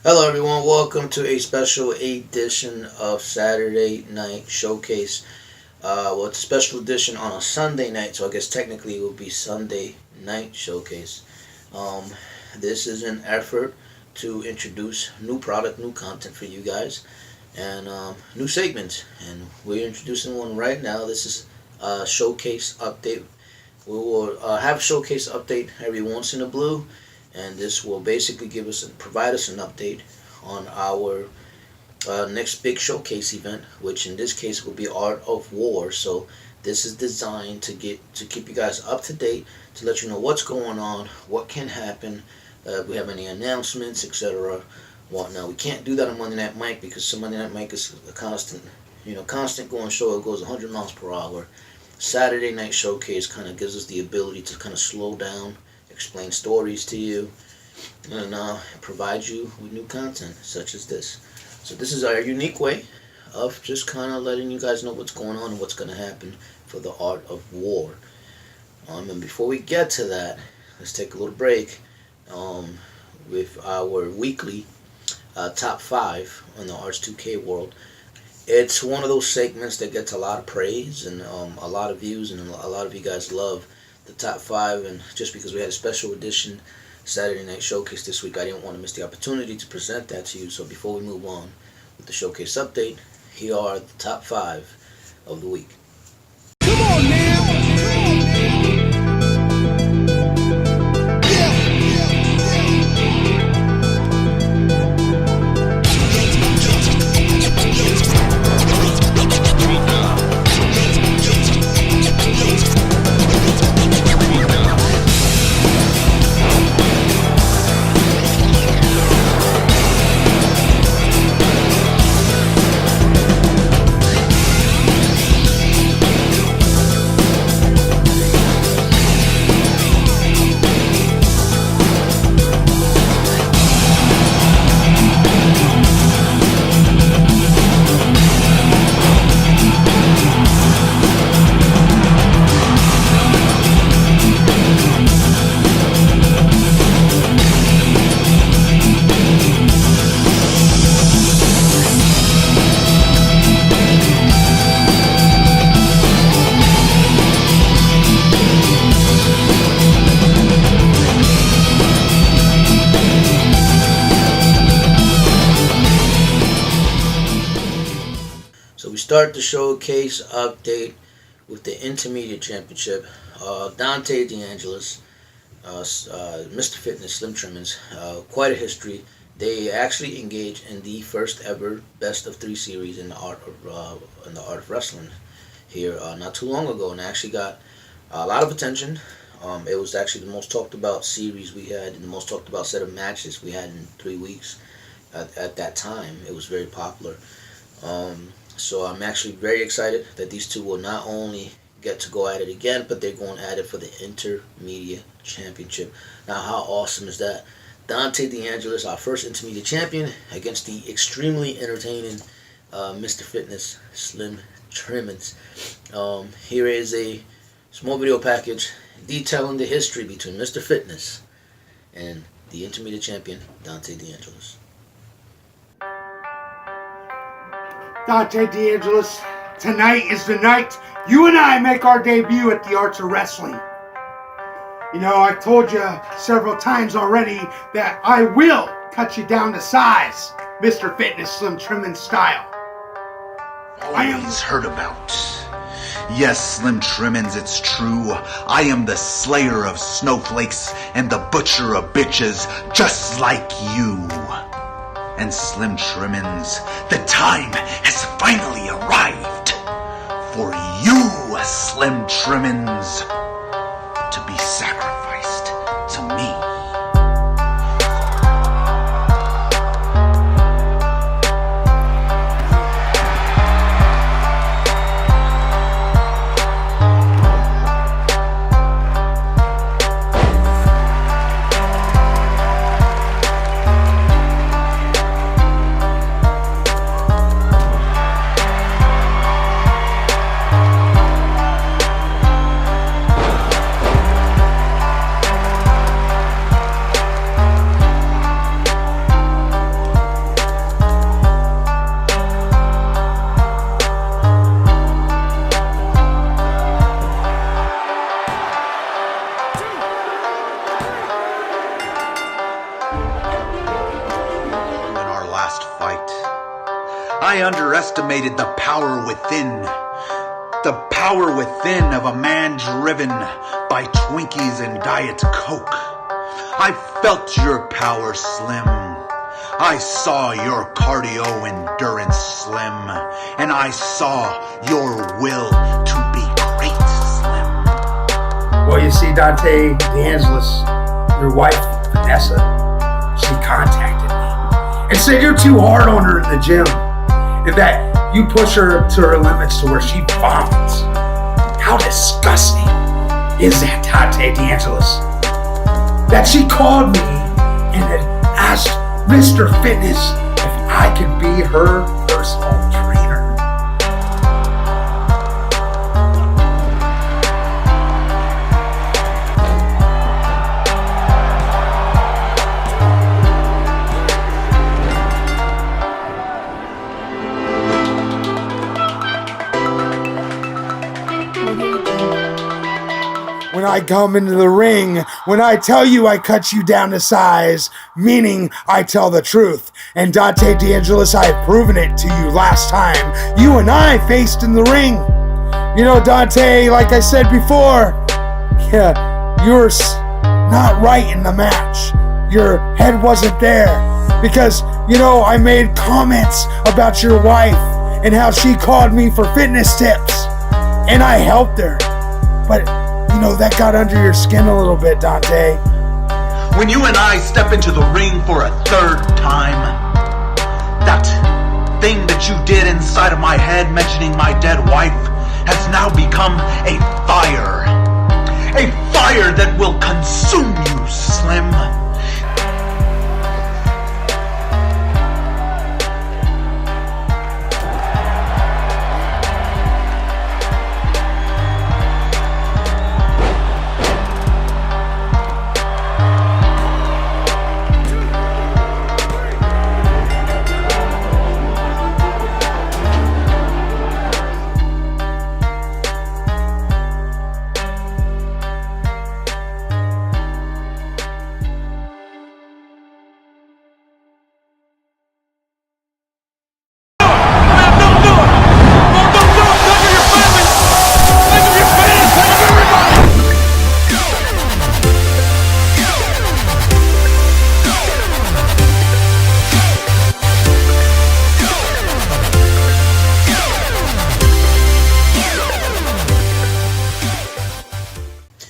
Hello, everyone. Welcome to a special edition of Saturday Night Showcase. It's a special edition on a Sunday night, so I guess technically it would be Sunday Night Showcase. Um, this is an effort to introduce new product, new content for you guys, and new segments. And we're introducing one right now. This is a Showcase update. We will have Showcase update every once in a blue, and this will basically provide us an update on our next big showcase event, which in this case will be Art of War. So this is designed to keep you guys up to date, to let you know what's going on, what can happen, if we have any announcements, etc. Whatnot. We can't do that on Monday Night Mike because Monday Night Mike is a constant going show. It goes 100 miles per hour. Saturday Night Showcase kind of gives us the ability to kind of slow down, explain stories to you, and provide you with new content such as this. So this is our unique way of just kind of letting you guys know what's going on and what's going to happen for the Art of War. And before we get to that, let's take a little break with our weekly top 5 in the Arts 2K world. It's one of those segments that gets a lot of praise and a lot of views, and a lot of you guys love the top 5. And just because we had a special edition Saturday Night Showcase this week, I didn't want to miss the opportunity to present that to you. So before we move on with the Showcase update, here are the top 5 of the week. Come on now! Start the showcase update with the Intermediate Championship. Dante DeAngelis, Mr. Fitness, Slim Trimmins, quite a history. They actually engaged in the first ever best of 3 series in the art of wrestling here not too long ago, and actually got a lot of attention. It was actually the most talked about series we had, and the most talked about set of matches we had in 3 weeks at that time. It was very popular. So I'm actually very excited that these two will not only get to go at it again, but they're going at it for the Intermediate Championship. Now, how awesome is that? Dante DeAngelis, our first Intermediate Champion, against the extremely entertaining Mr. Fitness, Slim Trimmins. Here is a small video package detailing the history between Mr. Fitness and the Intermediate Champion, Dante DeAngelis. Dante DeAngelis, tonight is the night you and I make our debut at the Arts of Wrestling. You know, I've told you several times already that I will cut you down to size, Mr. Fitness Slim Trimmins style. Always heard about. Yes, Slim Trimmins, it's true. I am the slayer of snowflakes and the butcher of bitches, just like you. And Slim Trimmins, the time has finally arrived for you, Slim Trimmins, to be sacrificed to me. I underestimated the power within. The power within of a man driven by Twinkies and Diet Coke. I felt your power, Slim. I saw your cardio endurance, Slim. And I saw your will to be great, Slim. Well, you see, Dante DeAngelis, your wife, Vanessa, she contacted me and said you're too hard on her in the gym and that you push her to her limits to where she vomits. How disgusting is that, Dante DeAngelis? That she called me and had asked Mr. Fitness if I could be her personal trainer. When I come into the ring, when I tell you I cut you down to size, meaning I tell the truth. And Dante DeAngelis, I have proven it to you last time you and I faced in the ring. You know, Dante, like I said before, you're not right in the match. Your head wasn't there. Because, you know, I made comments about your wife and how she called me for fitness tips. And I helped her. But you know, that got under your skin a little bit, Dante. When you and I step into the ring for a third time, that thing that you did inside of my head mentioning my dead wife has now become a fire. A fire that will consume you, Slim.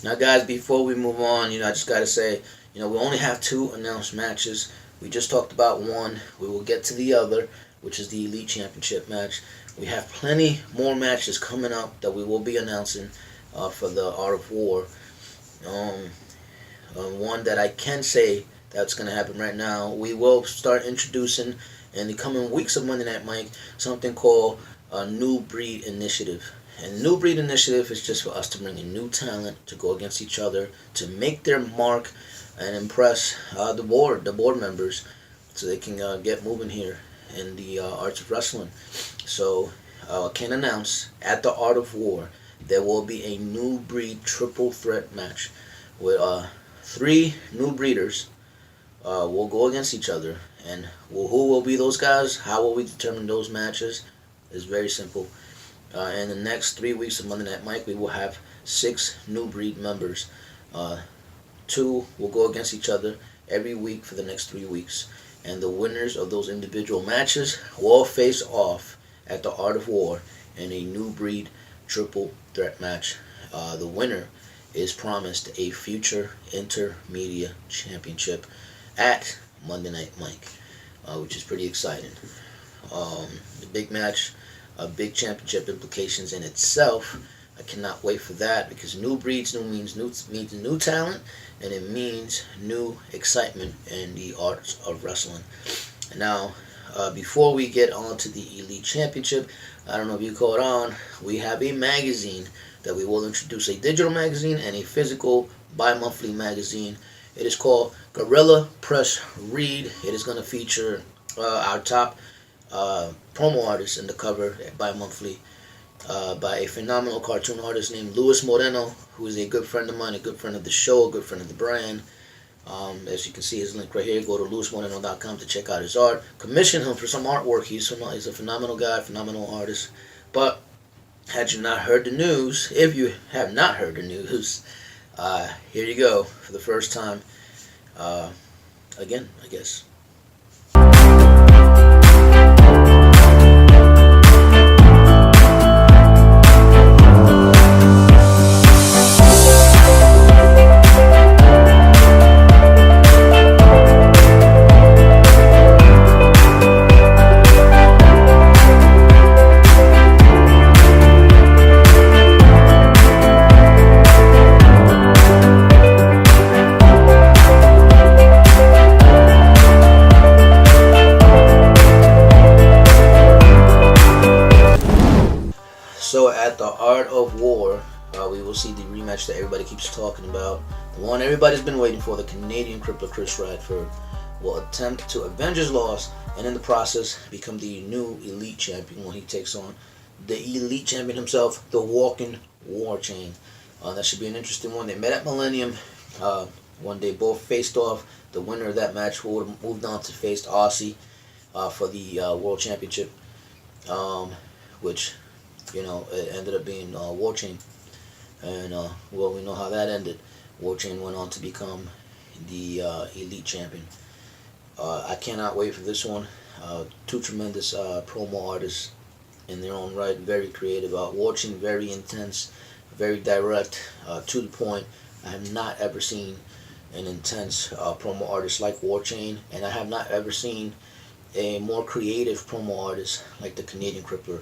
Now, guys, before we move on, I just got to say, we only have 2 announced matches. We just talked about one. We will get to the other, which is the Elite Championship match. We have plenty more matches coming up that we will be announcing for the Art of War. One that I can say that's going to happen right now, we will start introducing in the coming weeks of Monday Night Mike something called a New Breed Initiative. And New Breed Initiative is just for us to bring in new talent to go against each other, to make their mark and impress the board members, so they can get moving here in the arts of wrestling. So I can announce at the Art of War there will be a New Breed triple threat match with 3 new breeders will go against each other. And who will be those guys? How will we determine those matches? It's very simple. In the next 3 weeks of Monday Night Mike, we will have 6 New Breed members. 2 will go against each other every week for the next 3 weeks. And the winners of those individual matches will face off at the Art of War in a New Breed triple threat match. The winner is promised a future Intermedia Championship at Monday Night Mike, which is pretty exciting. The big match, big championship implications in itself. I cannot wait for that, because new breeds means new talent, and it means new excitement in the arts of wrestling. Now, before we get on to the Elite Championship, I don't know if you caught on, we have a magazine that we will introduce, a digital magazine and a physical bi-monthly magazine. It is called Gorilla Press Read. It is going to feature our top promo artists in the cover bi-monthly, by a phenomenal cartoon artist named Luis Moreno, who is a good friend of mine, a good friend of the show, a good friend of the brand. As you can see his link right here. Go to louismoreno.com to check out his art. Commission him for some artwork. He's a phenomenal guy, phenomenal artist. But had you not heard the news, if you have not heard the news, here you go for the first time. Again, I guess. So at the Art of War, we will see the rematch that everybody keeps talking about. The one everybody's been waiting for. The Canadian crippler Chris Radford will attempt to avenge his loss and in the process become the new elite champion when he takes on the elite champion himself, the Walking War Chain. That should be an interesting one. They met at Millennium when they both faced off. The winner of that match would have moved on to face Aussie for the World Championship, which, you know, it ended up being War Chain. And, well, we know how that ended. War Chain went on to become the elite champion. I cannot wait for this one. Two tremendous promo artists in their own right. Very creative. War Chain, very intense, very direct, to the point. I have not ever seen an intense promo artist like War Chain, and I have not ever seen a more creative promo artist like the Canadian crippler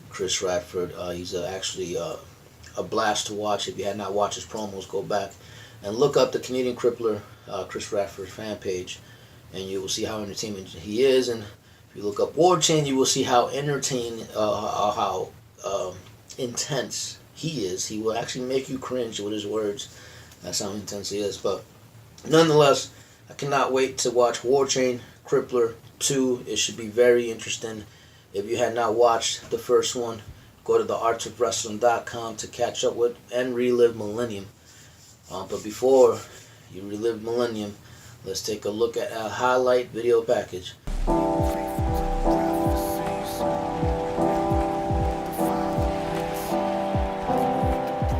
Chris Radford. He's actually a blast to watch. If you had not watched his promos, go back and look up the Canadian crippler Chris Radford fan page, and you will see how entertaining he is. And if you look up War Chain, you will see how entertaining, how intense he is. He will actually make you cringe with his words. That's how intense he is. But nonetheless, I cannot wait to watch War Chain Crippler 2. It should be very interesting. If you had not watched the first one, go to theartsofwrestling.com to catch up with and relive Millennium. But before you relive Millennium, let's take a look at a highlight video package.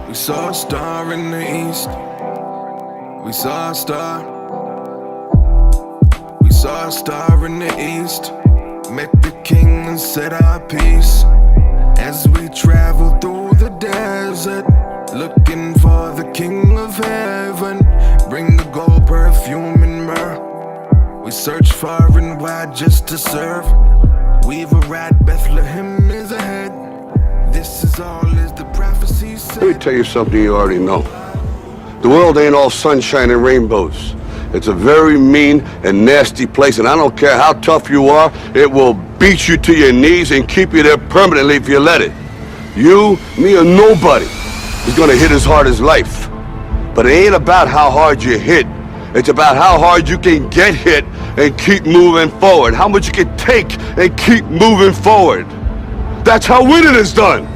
We saw a star in the east. We saw a star. We saw a star in the east. Met the king and said our piece. As we travel through the desert, looking for the king of heaven. Bring the gold, perfume, and myrrh. We search far and wide just to serve. We've arrived, Bethlehem is ahead. This is all as the prophecy said. Let me tell you something you already know. The world ain't all sunshine and rainbows. It's a very mean and nasty place, and I don't care how tough you are, it will beat you to your knees and keep you there permanently if you let it. You, me, or nobody is gonna hit as hard as life. But it ain't about how hard you hit. It's about how hard you can get hit and keep moving forward. How much you can take and keep moving forward. That's how winning is done.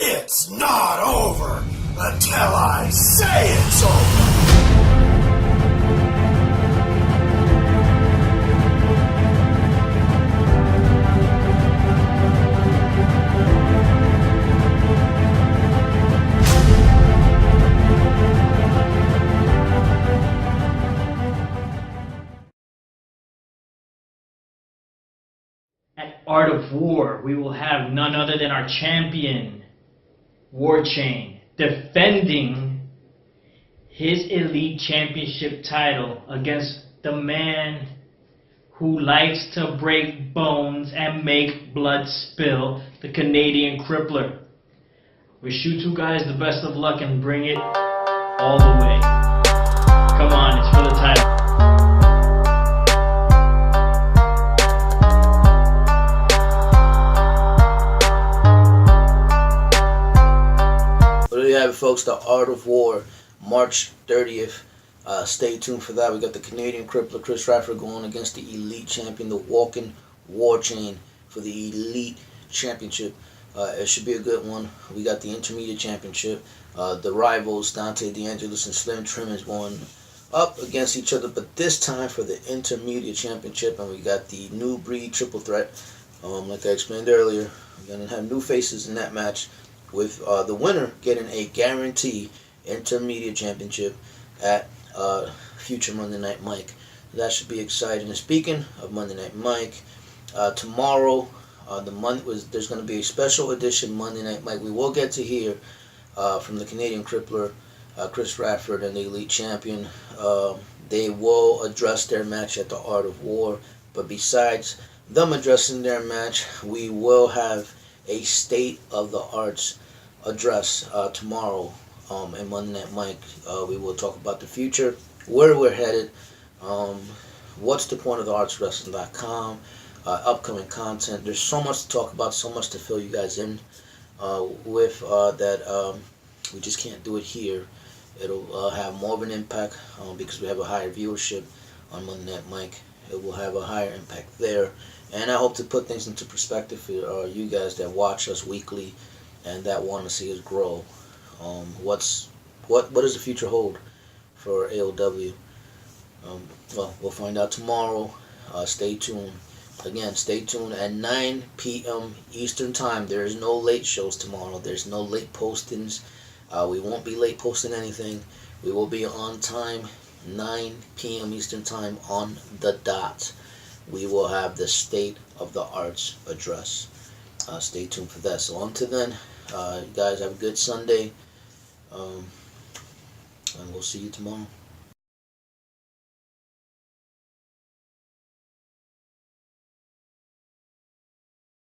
It's not over until I say it's over. At Art of War, we will have none other than our champion, War Chain, defending his Elite Championship title against the man who likes to break bones and make blood spill, the Canadian Crippler. Wish you two guys the best of luck and bring it all the way. Come on, it's for the title. There you have it, folks. The Art of War, March 30th. Stay tuned for that. We got the Canadian Crippler Chris Radford going against the Elite Champion, the Walking War Chain. for the Elite Championship. It should be a good one. We got the Intermediate Championship. The rivals, Dante DeAngelis and Slim Trimmins, going up against each other, but this time for the Intermediate Championship. And we got the New Breed Triple Threat. Like I explained earlier, we're going to have new faces in that match, with the winner getting a guaranteed Intermediate Championship at future Monday Night Mike. That should be exciting. And speaking of Monday Night Mike, tomorrow, there's going to be a special edition Monday Night Mike. We will get to hear from the Canadian Crippler, Chris Radford, and the Elite Champion. They will address their match at the Art of War. But besides them addressing their match, we will have a State of the Arts address tomorrow in Monday Night Mike. We will talk about the future, where we're headed, what's the point of the artswrestling.com, upcoming content. There's so much to talk about, so much to fill you guys in with that we just can't do it here. It'll have more of an impact because we have a higher viewership on Monday Night Mike. It will have a higher impact there. And I hope to put things into perspective for you guys that watch us weekly and that want to see us grow. What does the future hold for AOW? Well, we'll find out tomorrow. Stay tuned. Again, stay tuned at 9 p.m. Eastern Time. There is no late shows tomorrow. There's no late postings. We won't be late posting anything. We will be on time, 9 p.m. Eastern Time on the dot. We will have the State of the Arts address. Stay tuned for that. So until then, you guys have a good Sunday. And we'll see you tomorrow.